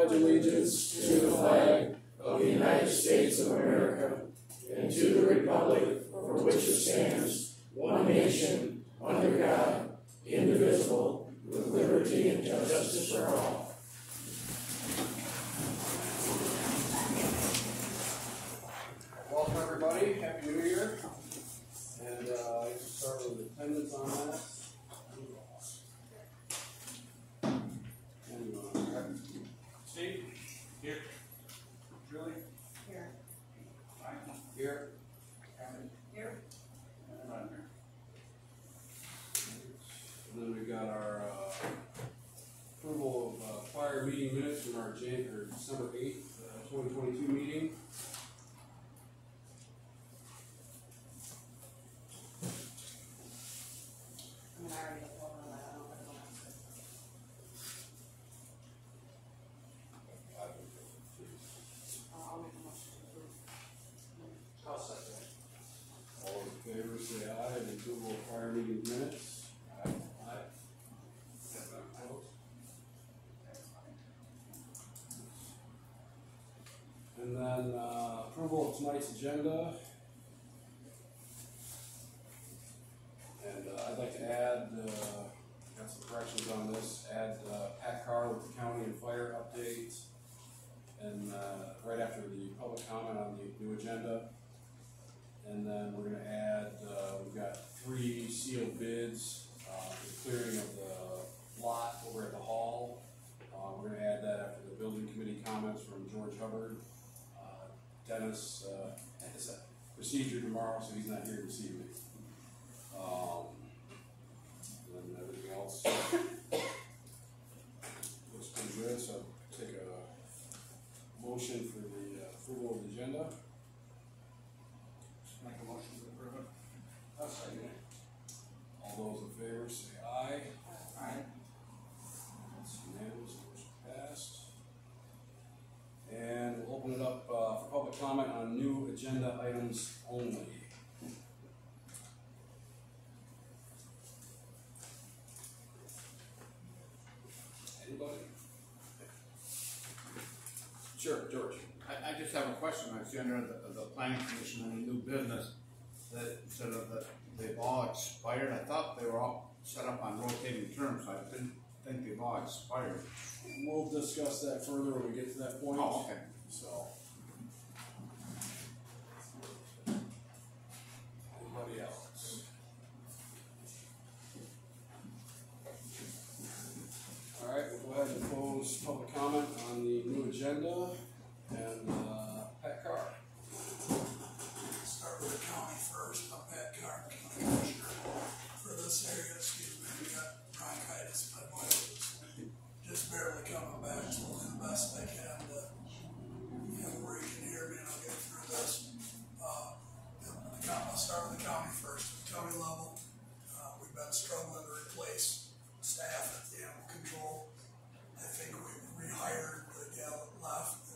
pledge allegiance to the flag of the United States of America and to the republic for which it stands, one nation, under God, indivisible, with liberty and justice for all. Welcome everybody, Happy New Year. And I can start with attendance on that. Steve? Here. Julie? Here. Mike? Here. Kevin? Here. And I'm here. And then we've got our approval of prior meeting minutes from our December 8th, 2022 meeting. Minutes. Aye. And then approval of tonight's agenda. And I'd like to add, got some corrections on this, add Pat Carr with the county and fire update. And right after the public comment on the new agenda. And then we're going to add, we've got 3 sealed bids, the clearing of the lot over at the hall. We're going to add that after the building committee comments from George Hubbard. Dennis has a procedure tomorrow, so he's not here this evening. And then everything else looks pretty good, so I'll take a motion for the approval of the agenda. Make a motion to approve it. I'll second it. All those in favor say aye. Aye. That's unanimous, motion passed. And we'll open it up for public comment on new agenda items only. Anybody? Sure, George. I just have a question. I see under the planning commission and the new business that said that they've all expired. I thought they were all set up on rotating terms. So I didn't think they've all expired. We'll discuss that further when we get to that point. Oh, okay. So, anybody else? All right, we'll go ahead and close public comment on the new agenda. And Pat Carr. Start with the county first. I'm Pat Carr, County Commissioner for this area. Excuse me, we got bronchitis. My voice is just barely coming back, so I'll do the best I can to, where you can hear me and I'll get through this. I'll start with the county first. At the county level, we've been struggling to replace staff at the animal control. I think we've rehired the gal that left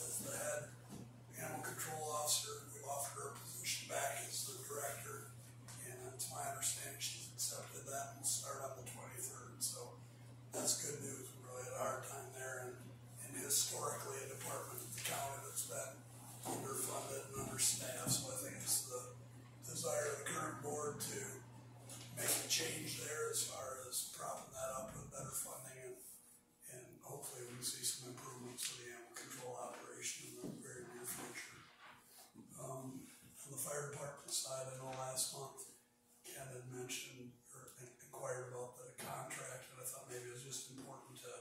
as the head animal control officer. We've offered her a position back as the director, and it's my understanding she's accepted that and will start on the 23rd. So that's good news. We really had a hard time there, and historically a department of the county that's been underfunded and understaffed. So I think it's the desire of the current board to make a change there as far as propping that up with better funding, and hopefully we can see some improvements for the animal control operation in the very near future. On the fire department side, I know last month Ken had mentioned or inquired about the contract, and I thought maybe it was just important to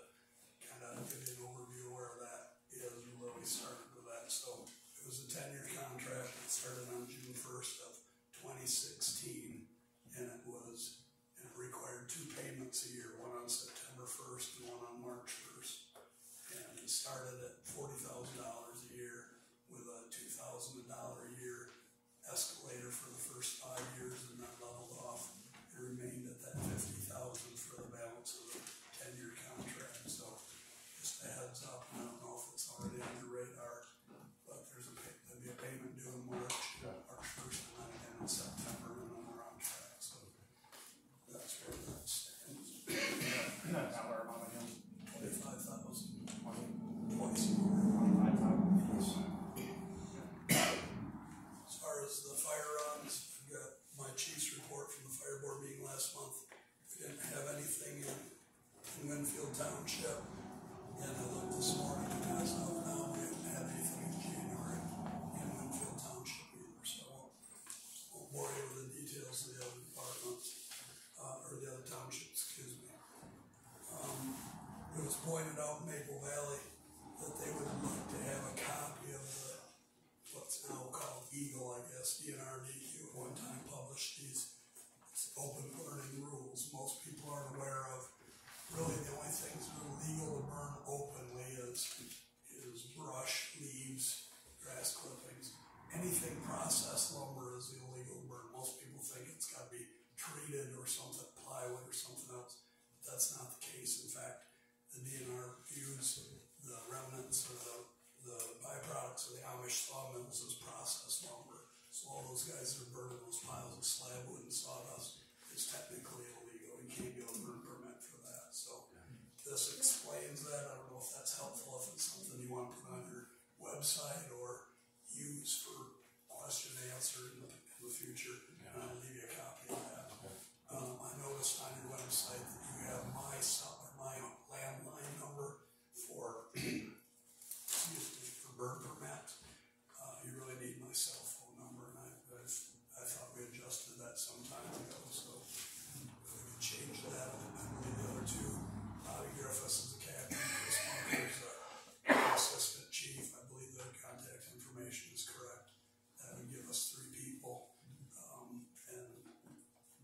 kind of give you an overview where that is and where we started with that. So it was a 10-year contract that started on June 1st of 2016, and it required 2 payments a year, one on September 1st and one on March 1st. And it started at $40,000 a year with a $2,000 a year escalator for the first 5 years, and that leveled off. It remained at that $50,000 for the balance of the 10-year contract. So just a heads up, I don't know if it's already on your radar, but there'll be a payment due in March 1st, and then again in September, and then we're on track. So that's where that stands. Dollar amount again? 25,000. Township. And I looked this morning, and as of now, we haven't had anything in January in Winfield Township either, so I won't bore you with the details of the other departments, or the other townships, excuse me. It was pointed out in Maple Valley that they would like to have a copy of the, what's now called Eagle, I guess, DNRDQ, at one time published these open burning rules. Most people aren't aware of. Really, the only things that are legal to burn openly is brush, leaves, grass clippings. Anything processed lumber is illegal to burn. Most people think it's got to be treated or something, plywood or something else. That's not the case. In fact, the DNR views the remnants or the byproducts of the Amish sawmills as processed lumber. So all those guys that are burning those piles of slab wood and sawdust is technically illegal. You can't get a burn permit for that. So this explains that. I don't know if that's helpful, if it's something you want to put on your website or use for question and answer in the future. And I'll leave you a copy of that. I noticed on your website that you have my landline number for for burn permit. You really need my cell phone number, and I thought we adjusted that some time ago, so we can change that. I believe the other two, Bobby Griffiths is the captain, Chris Bunker is the assistant chief. I believe the contact information is correct. That would give us 3 people, and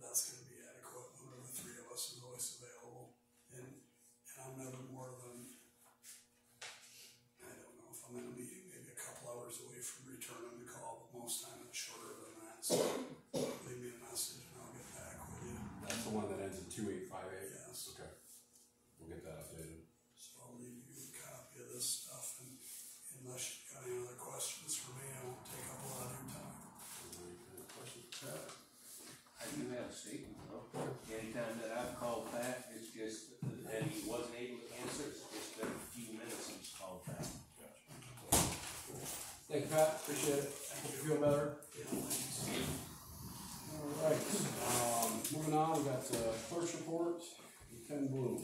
that's going to be adequate. One of the 3 of us is always available, and I'm never more than, I don't know if I'm in a meeting, maybe a couple hours away from returning the call, but most time it's shorter than that. So leave me a message and I'll get back with you. That's the one that ends in 2858? Yes. Okay. We'll get that updated. So I'll leave you a copy of this stuff, and unless you've got any other questions for me, I won't take up a lot of your time. Any questions, Pat? I do have a statement though. Anytime that I've called Pat, it's just, and he wasn't able to answer, it's just been a few minutes since called Pat. Thank you, Pat. Appreciate it. Hope you feel better. All right. Moving on, we got clerk's report. Ken Bloom.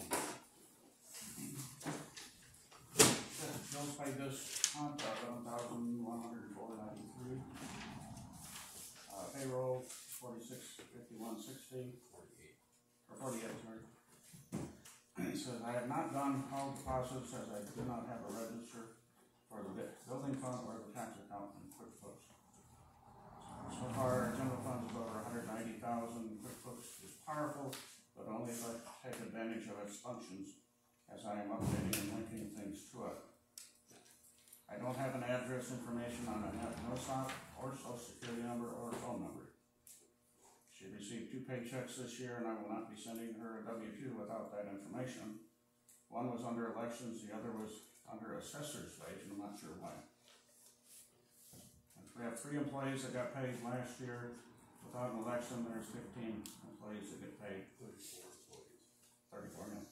Bills paid this month, $11,104.93. Payroll, $46.51.60. 48, sorry. It says, I have not done all deposits as I do not have a register for the building fund or the tax account in QuickBooks. So far, general fund is over $190,000. QuickBooks is powerful, but only if I take advantage of its functions, as I am updating and linking things to it. I don't have an address information on a NOSOP or social security number or phone number. She received 2 paychecks this year, and I will not be sending her a W-2 without that information. One was under elections, the other was under assessor's wage, and I'm not sure why. And we have 3 employees that got paid last year. Without an election, there's 15 employees that get paid. 34 now.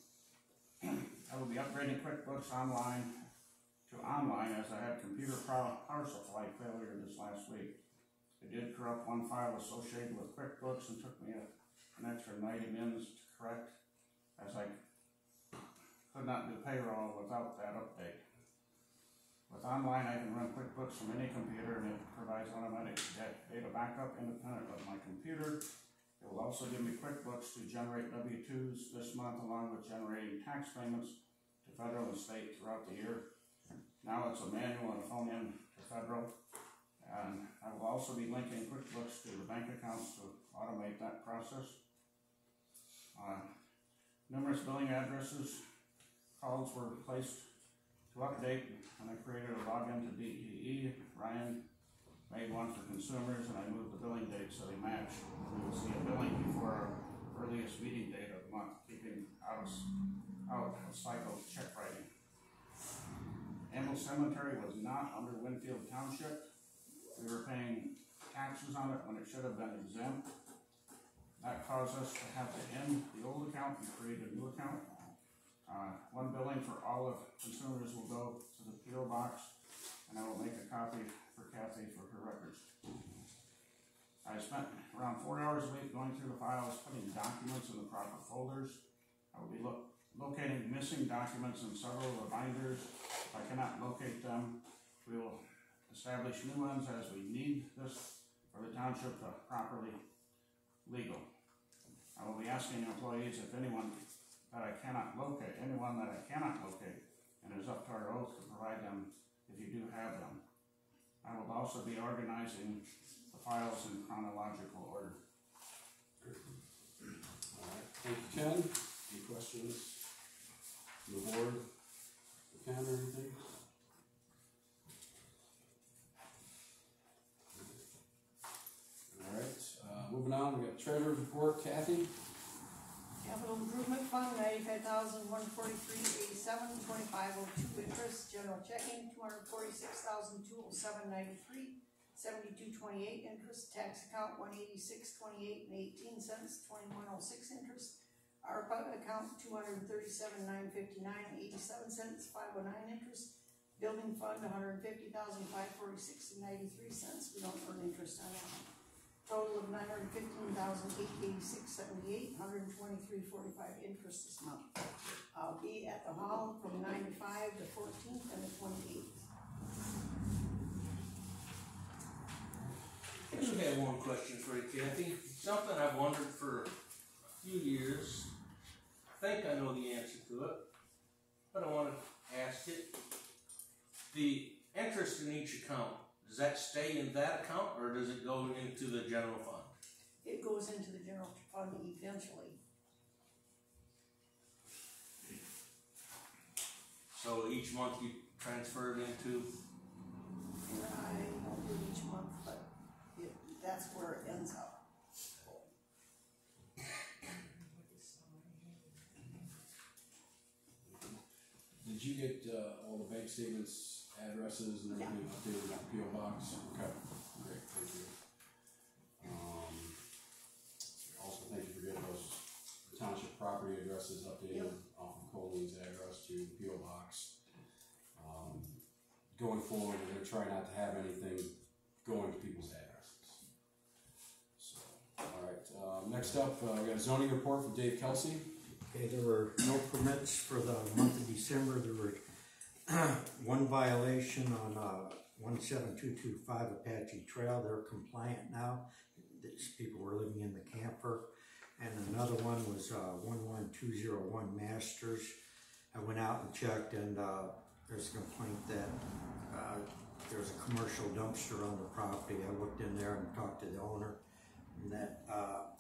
I will be upgrading QuickBooks online as I had computer power supply failure this last week. It did corrupt one file associated with QuickBooks and took me an extra 90 minutes to correct, as I could not do payroll without that update. With online, I can run QuickBooks from any computer, and it provides automatic data backup independent of my computer. It will also give me QuickBooks to generate W-2s this month, along with generating tax payments to federal and state throughout the year. Now it's a manual and a phone in to federal. And I will also be linking QuickBooks to the bank accounts to automate that process. Numerous billing addresses, calls were placed to update, and I created a login to DEE. Ryan made one for consumers, and I moved the billing date so they match. We will see a billing before our earliest meeting date of the month, keeping out of cycle check writing. Amble Cemetery was not under Winfield Township. We were paying taxes on it when it should have been exempt. That caused us to have to end the old account and create a new account. One billing for all of consumers will go to the PO box, and I will make a copy for Kathy for her records. I spent around 4 hours a week going through the files, putting documents in the proper folders. I will be locating missing documents in several of the binders. If I cannot locate them, we will establish new ones as we need this for the township to properly legal. I will be asking employees if anyone that I cannot locate, and it is up to our oath to provide them if you do have them. I will also be organizing the files in chronological order. Alright, thank you, Ken. Any questions from the board? Ken or anything? Alright, moving on, we got treasurer's report, Kathy. Capital Improvement Fund, $95,143.87, 2502 interest, general checking, $246,207.93, 7228 interest, tax account, $186.28 18 cents, 2106 interest, ARPA account, $237,959.87, 509 interest, building fund, $150,546.93, we don't earn interest on that. Total of $915,886.78, $123.45 interest this month. I'll be at the hall from 9 to 5, the 14th and the 28th. I just have one question for you, Kathy. Something I've wondered for a few years. I think I know the answer to it, but I want to ask it. The interest in each account, does that stay in that account, or does it go into the general fund? It goes into the general fund eventually. So each month you transfer it into? And I don't do each month, but that's where it ends up. Did you get all the bank statements, addresses, and everything updated in that PO box? Okay, great, thank you. Also, thank you for getting those township property addresses updated off of Colleen's address to PO box. Going forward, we're going to try not to have anything going to people's addresses. So, all right. Next up, we got a zoning report from Dave Kelsey. Okay, there were no permits for the month of December. There were one violation on 17225 Apache Trail. They're compliant now. These people were living in the camper. And another one was 11201 Masters. I went out and checked, and there's a complaint that there's a commercial dumpster on the property. I looked in there and talked to the owner, and that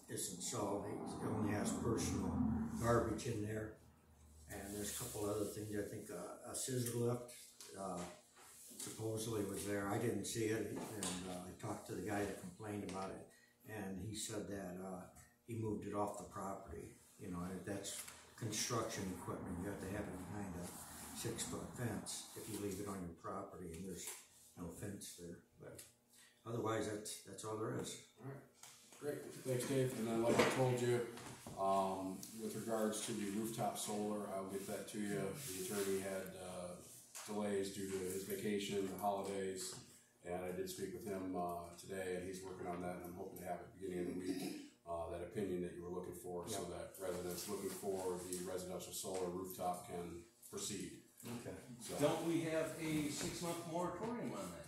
isn't so. He only has personal garbage in there. And there's a couple other things. I think a scissor lift supposedly was there. I didn't see it, and I talked to the guy that complained about it, and he said that he moved it off the property. You know, that's construction equipment. You have to have it behind a 6-foot fence if you leave it on your property, and there's no fence there. But otherwise, that's all there is. All right, great. Thanks, Dave. And then, like I told you, with regards to the rooftop solar, I'll get that to you. The attorney had delays due to his vacation, the holidays, and I did speak with him today, and he's working on that, and I'm hoping to have it beginning of the week. That opinion that you were looking for, so that residents looking for the residential solar rooftop can proceed. Okay. So Don't we have a 6-month moratorium on that?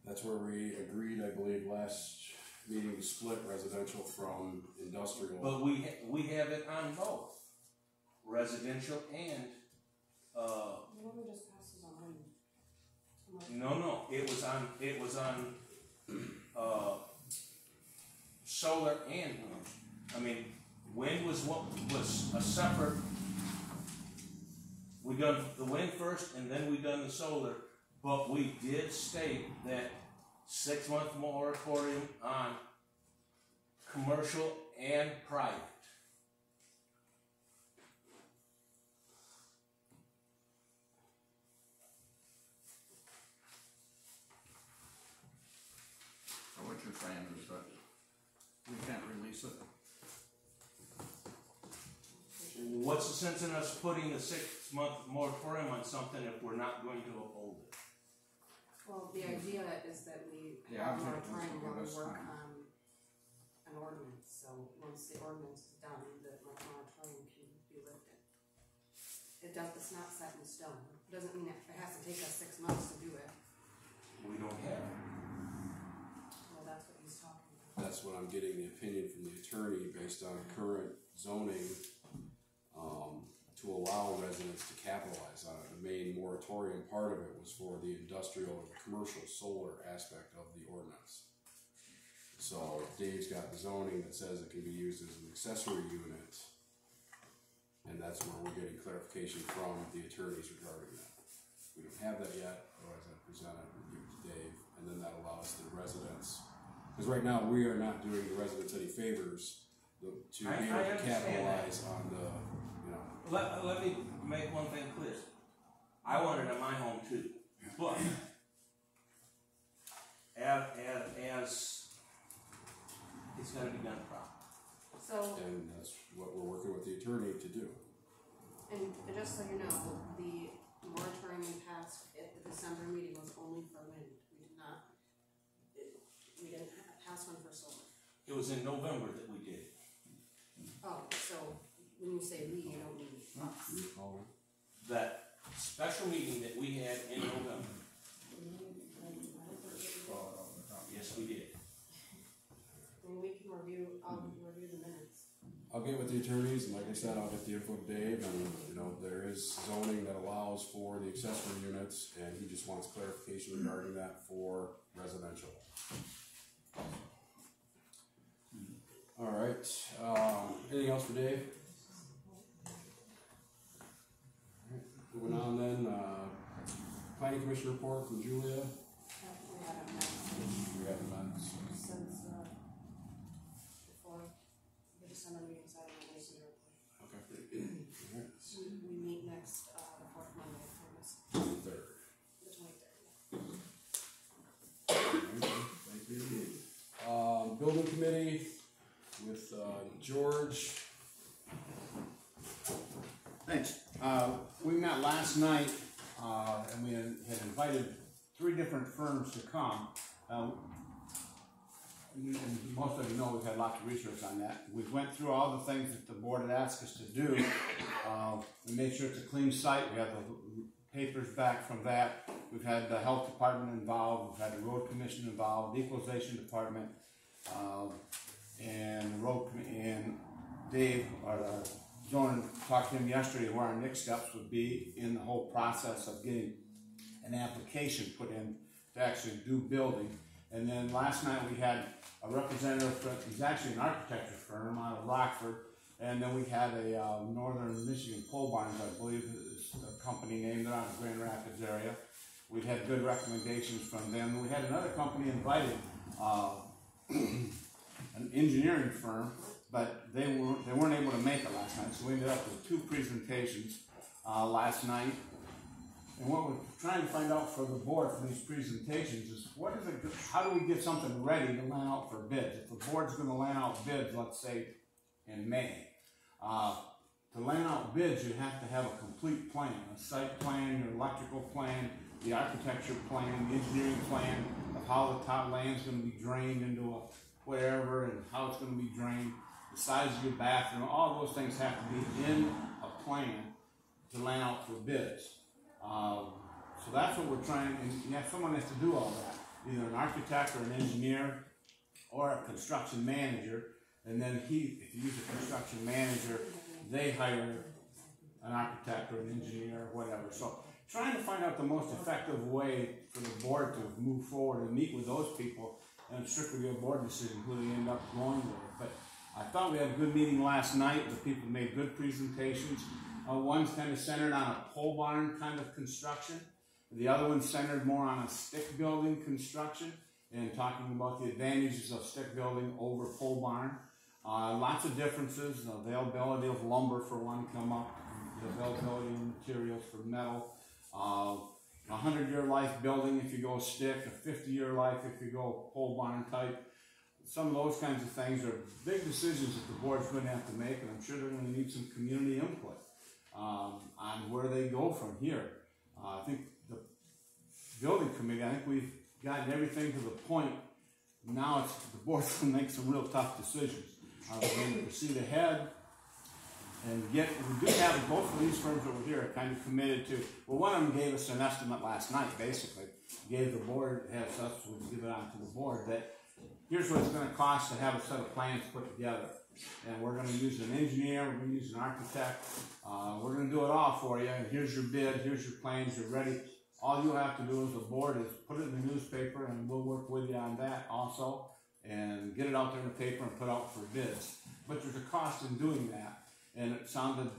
that's where we agreed, I believe, last meeting to split residential from industrial. But we have it on both, residential and No, it was on solar and wind. I mean, wind was a separate. We done the wind first, and then we done the solar. But we did state that 6-month moratorium on commercial and private. So what you're saying is that we can't release it? What's the sense in us putting a 6-month moratorium on something if we're not going to uphold it? Well, the idea is that we Yeah, have I'm more thinking time while we that's work fine. on an ordinance, so once the ordinance is done, the moratorium can be lifted. it's not set in stone. It doesn't mean it has to take us 6 months to do it. We don't have it. Well, that's what he's talking about. That's what I'm getting the opinion from the attorney based on current zoning, to allow residents to capitalize on it. The main moratorium part of it was for the industrial and commercial solar aspect of the ordinance. So Dave's got the zoning that says it can be used as an accessory unit, and that's where we're getting clarification from the attorneys regarding that. We don't have that yet, otherwise I'd present it and give it to Dave, and then that allows the residents, because right now we are not doing the residents any favors to be able to capitalize on the, you know. Let me make one thing clear. I want it in my home too, but as it's gotta be done properly. So, And that's what we're working with the attorney to do. and just so you know, the moratorium we passed at the December meeting was only for wind. We didn't pass one for solar. It was in November that we did it. Oh, so when you say we, you don't mean us. You recall That special meeting that we had in November. Yes, we did. And we can review, I'll review the minutes. I'll get with the attorneys, and like I said, I'll get the info to Dave, and, you know, there is zoning that allows for the accessory units, and he just wants clarification regarding that for residential. All right, anything else for Dave? All right, moving on then, planning commission report from Julia. We haven't met We haven't done this. since, before the December meeting, so I don't know what's in your report. Okay. All right. We meet next, the fourth Monday, August, Third. the 23rd. Thank you. Building committee with, George. Thanks. We met last night, and we had invited 3 different firms to come. And most of you know we've had lots of research on that. We went through all the things that the board had asked us to do. We made sure it's a clean site. We have the papers back from that. We've had the health department involved. We've had the road commission involved, the equalization department, and the road and Dave, our zoning, talked to him yesterday where our next steps would be in the whole process of getting an application put in to actually do building. And then last night we had a representative from, he's actually an architecture firm out of Rockford, and then we had a Northern Michigan Pole Barns, I believe is the company name, they're out of Grand Rapids area. We had good recommendations from them. We had another company invited, an engineering firm, but they weren't able to make it last night, so we ended up with 2 presentations last night. And what we're trying to find out for the board from these presentations is how do we get something ready to land out for bids? If the board's going to land out bids, let's say in May, to land out bids, you have to have a complete plan, a site plan, your electrical plan, the architecture plan, the engineering plan of how the top land's going to be drained into a whatever and how it's going to be drained, the size of your bathroom, all those things have to be in a plan to land out for bids. So that's what we're trying, and you have someone has to do all that, either an architect or an engineer or a construction manager, and then if you use a construction manager, they hire an architect or an engineer or whatever. So trying to find out the most effective way for the board to move forward and meet with those people, and it's strictly a board decision who they end up going with. But I thought we had a good meeting last night. The people made good presentations. One's kind of centered on a pole barn kind of construction. The other one's centered more on a stick building construction and talking about the advantages of stick building over pole barn. Lots of differences. The availability of lumber for one come up, the availability of materials for metal. 100-year life building if you go stick, a 50-year life if you go pole barn type. Some of those kinds of things are big decisions that the board's going to have to make, and I'm sure they're going to need some community input on where they go from here. I think the building committee, I think we've gotten everything to the point. Now it's the board's going to make some real tough decisions. Are we going to proceed ahead and we do have both of these firms over here are kind of committed to, well, one of them gave us an estimate last night, basically. Gave the board, has us, we'll give it on to the board, that here's what it's gonna cost to have a set of plans put together. And we're gonna use an engineer, we're gonna use an architect, we're gonna do it all for you, and here's your bid, here's your plans, you're ready. All you have to do as a board is put it in the newspaper, and we'll work with you on that also, and get it out there in the paper and put out for bids. But there's a cost in doing that, and it sounded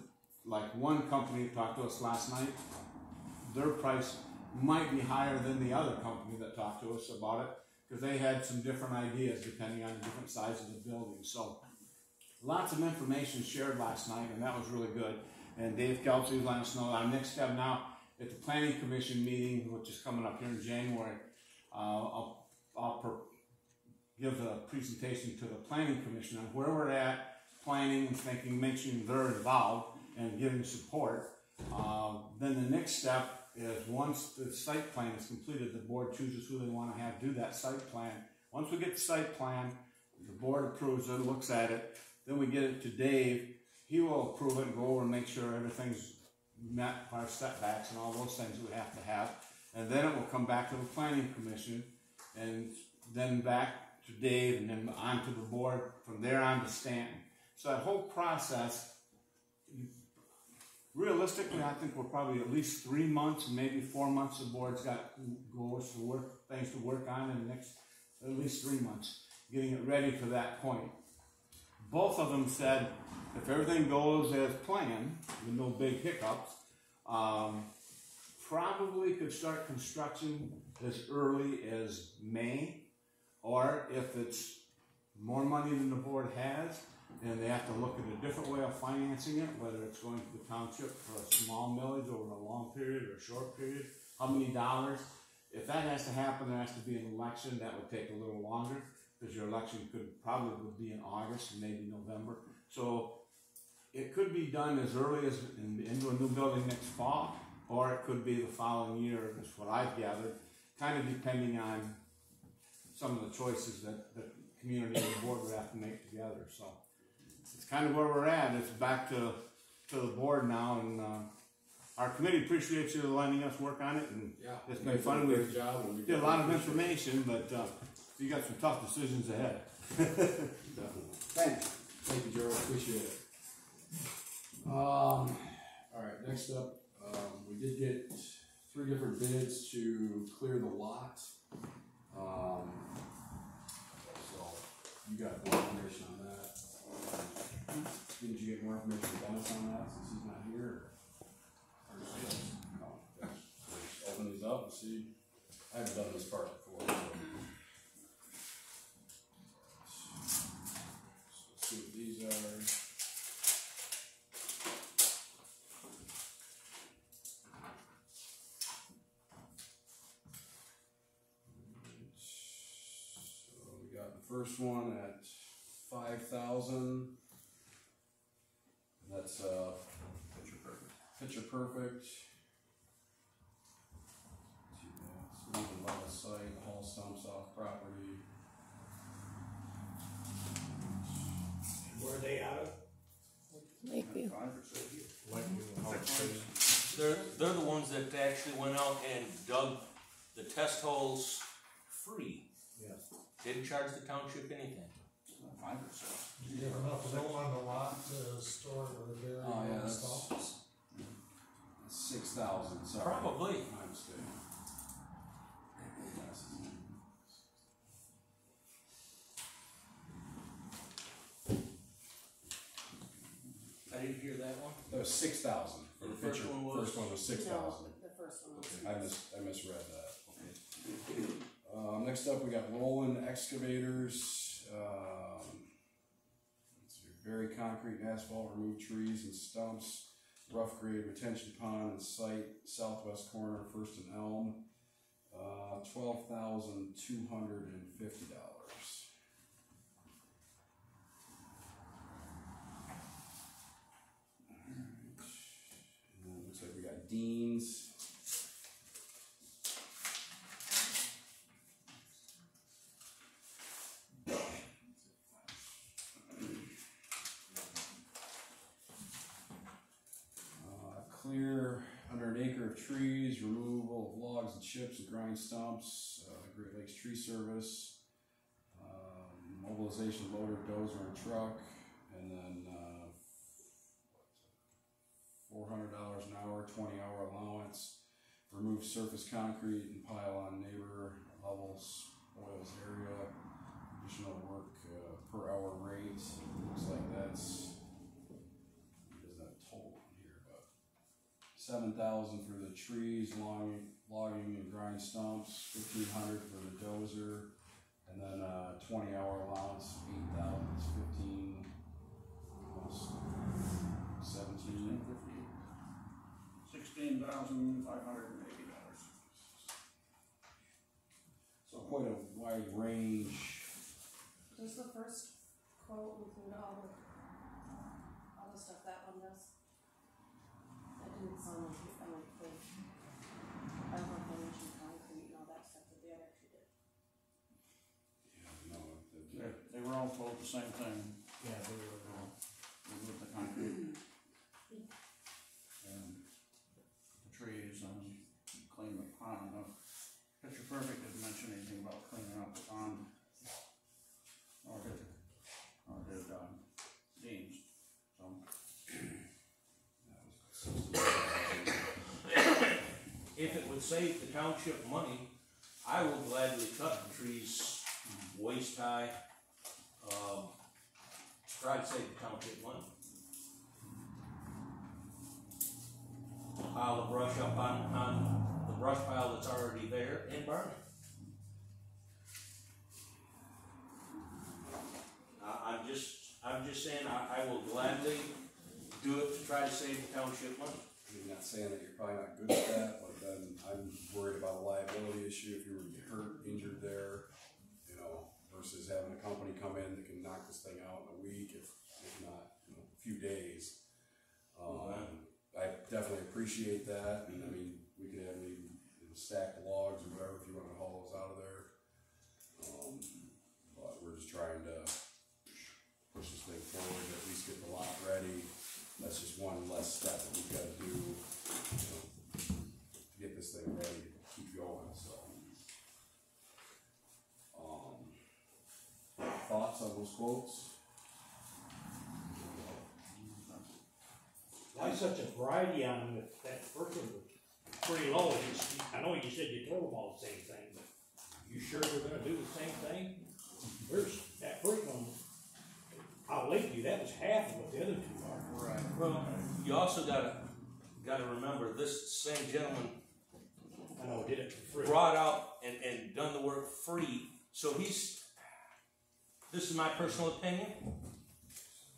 like one company talked to us last night, their price might be higher than the other company that talked to us about it, because they had some different ideas depending on the different size of the building. So lots of information shared last night, and that was really good. And Dave Kelsey was letting us know our next step now at the Planning Commission meeting, which is coming up here in January. I'll give a presentation to the Planning Commission on where we're at, planning and thinking, make sure they're involved and giving support. Then the next step is once the site plan is completed, the board chooses who they want to have do that site plan. Once we get the site plan, the board approves it, looks at it, then we get it to Dave. He will approve it and go over and make sure everything's met our setbacks and all those things we have to have. And then it will come back to the Planning Commission, and then back to Dave, and then on to the board, from there on to Stanton. So that whole process, realistically, I think we're probably at least 3 months, maybe 4 months. The board's got goals to work, things to work on in the next at least 3 months, getting it ready for that point. Both of them said if everything goes as planned, with no big hiccups, probably could start construction as early as May, or if it's more money than the board has, and they have to look at a different way of financing it, whether it's going to the township for a small millage over a long period or a short period, how many dollars. If that has to happen, there has to be an election. That would take a little longer, because your election could probably be in August and maybe November. So it could be done as early as into a new building next fall, or it could be the following year, is what I've gathered, kind of depending on some of the choices that the community and the board would have to make together. So it's kind of where we're at. It's back to the board now, and our committee appreciates you letting us work on it, and Yeah, it's been fun. We did a lot of information, but you got some tough decisions ahead. Thanks. Thank you, Gerald. Appreciate it. All right, next up, we did get 3 different bids to clear the lot. So you got more information on that. Didn't you get more information from Dennis on that since he's not here? Or no. Let's open these up and see. I haven't done this part before. So let's see what these are. First one at 5,000. That's picture perfect. Smooth and level site, haul stumps off property. Where are they out of? Lakeview. They're the ones that actually went out and dug the test holes free. Yeah. Didn't charge the township anything. 5%. Do you have enough room on the lot to store the dairy Oh yeah, and that's stuff? 6,000. Sorry, Probably. my mistake. I didn't hear that one. That was 6,000. The first one was? First one was 6,000. No, the first one was. I misread that. Next up, we got Roland Excavators. Let's see, very concrete and asphalt, remove trees and stumps, rough grade retention pond and site, southwest corner, First and Elm. $12,250. And then it looks like we got Dean's. trees, removal of logs and chips and grind stumps, Great Lakes Tree Service, mobilization loader, dozer, and truck, and then $400 an hour, 20-hour allowance, remove surface concrete and pile on neighbor levels, oils area, additional work per hour rate. Looks like that's, there's that total on here, but $7,000 for the trees, logging and grind stumps, $1,500 for the dozer, and then 20-hour allowance, $8,000 is 15, almost 17. $16,580. So quite a wide range. Does the first quote include all the stuff that one does? That didn't sound like it, I don't think. I don't know if they mentioned concrete and all that stuff that they actually did. Yeah, no, They were all told the same thing. Yeah, they were, Remove the concrete. And the trees and clean the pond. Picture Perfect didn't mention anything about cleaning up the pond. Or did Dean's. So. If it would save the township money, I will gladly cut the trees waist high, try to save the township money. Pile the brush up on the brush pile that's already there and burn it. I'm just saying I will gladly do it to try to save the township money. I'm not saying that you're probably not good at that, but then I'm worried about a liability issue if you were to get hurt, injured there, you know, versus having a company come in that can knock this thing out in a week, if not, you know, a few days. I definitely appreciate that, and I mean, we could have maybe stack logs or whatever if you want to haul those out of there. But we're just trying to push this thing forward, at least get the lot ready. That's just one less step that we've got to do, you know, to get this thing ready to keep going. So, thoughts on those quotes? Why such a variety on them if that first one was pretty low? I know you said you told them all the same thing, but you sure they're gonna do the same thing? There's, that first one, I'll leave you, that was half of what the other two are. Right. Well, you also gotta remember, this same gentleman I know, did it for free. brought out and done the work free, so this is my personal opinion,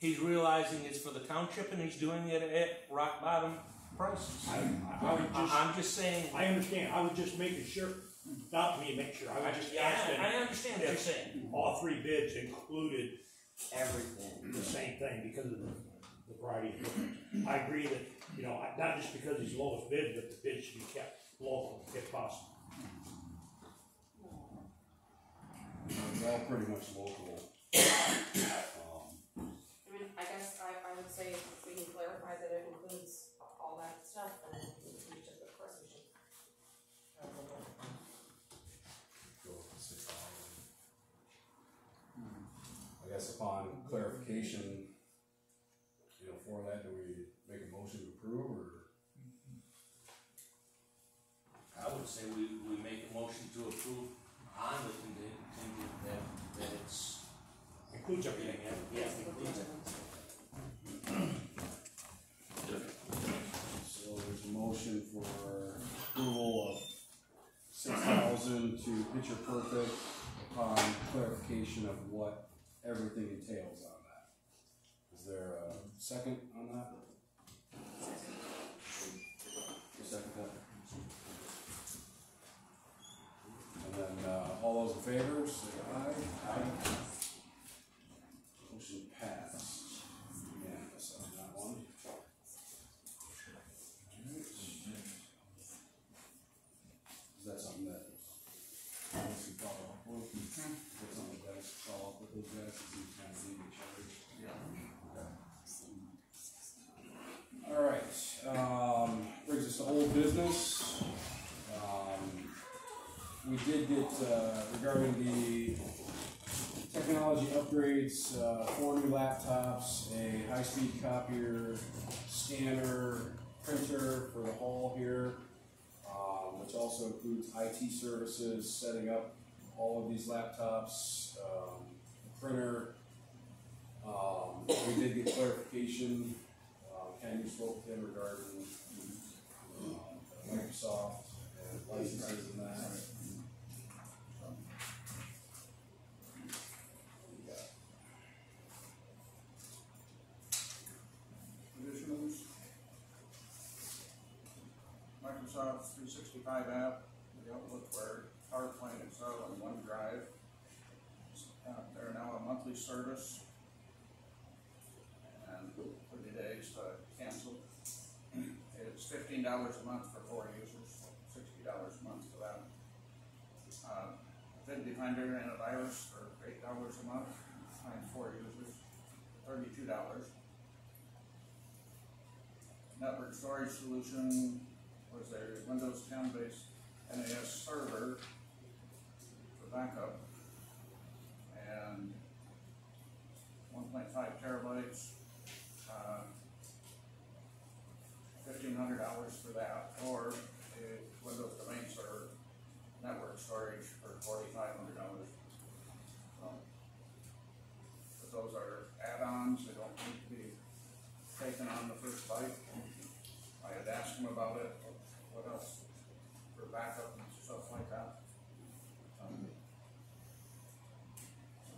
he's realizing it's for the township and he's doing it at rock bottom prices. I'm just saying. I understand, I was just making sure, not me make sure, I was just asking. I understand what you're saying. All three bids included Everything. the same thing because of the variety of equipment. I agree that, you know, not just because he's lowest bid, but the bid should be kept local if possible. It's all pretty much local. I mean, I guess I would say if we can clarify that it includes all that stuff, then we should, of course we should. Go with the 6,000. I guess upon clarification, you know, for that, do we make a motion to approve, or? I would say we make a motion to approve on the contingent that it's. Includes everything, yeah. Yeah, includes it. So there's a motion for approval of 6,000 to Picture Perfect upon clarification of what everything entails on that. Is there a second on that? Second that. And then all those in favor, say aye. Aye. Motion passed. Unanimous on that one. Is that something that Dennis can follow up with? Is that something that Dennis can follow up with those guys to see kind of lead each other? Yeah. Okay. All right. Brings us to old business. we did get, regarding the technology upgrades, 4 new laptops, a high-speed copier, scanner, printer for the hall here, which also includes IT services, setting up all of these laptops, printer. We did get clarification, Ken, you spoke with him regarding Microsoft and licenses and that. Additionals. Microsoft 365 app, the Outlook Word, PowerPoint, Excel, and OneDrive. They're now a monthly service, and 30 days to cancel. It's $15 a month for 4 users, $60 a month for that. Vid Defender and a virus for $8 a month, times 4 users, $32. Network storage solution was a Windows 10 based NAS server for backup, and 1.5 terabytes, $1,500 for that, or a Windows domain server network storage for $4,500. But those are add-ons, they don't need to be taken on the first bite. I had asked him about it, what else for backup and stuff like that.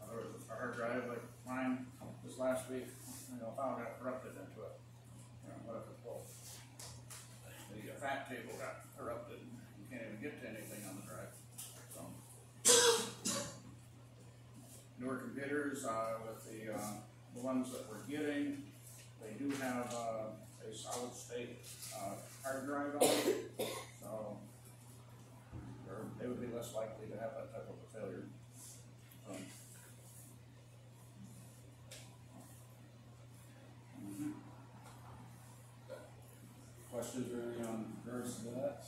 There was a hard drive like mine this last week, file got corrupted into it. What if it falls? The fat table got corrupted, you can't even get to anything on the drive. So, newer computers, with the ones that we're getting, they do have a solid state hard drive on it, so they would be less likely to have that type of a failure. Questions or anything on regards to that?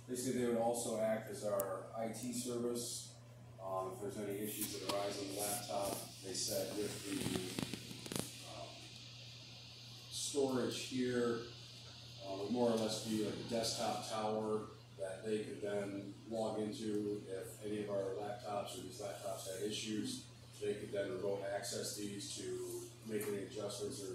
Basically, they would also act as our IT service. If there's any issues that arise on the laptop, they said with the storage here, would more or less be like a desktop tower that they could then log into if any of our laptops or these laptops had issues. They could then remote access these to make any adjustments or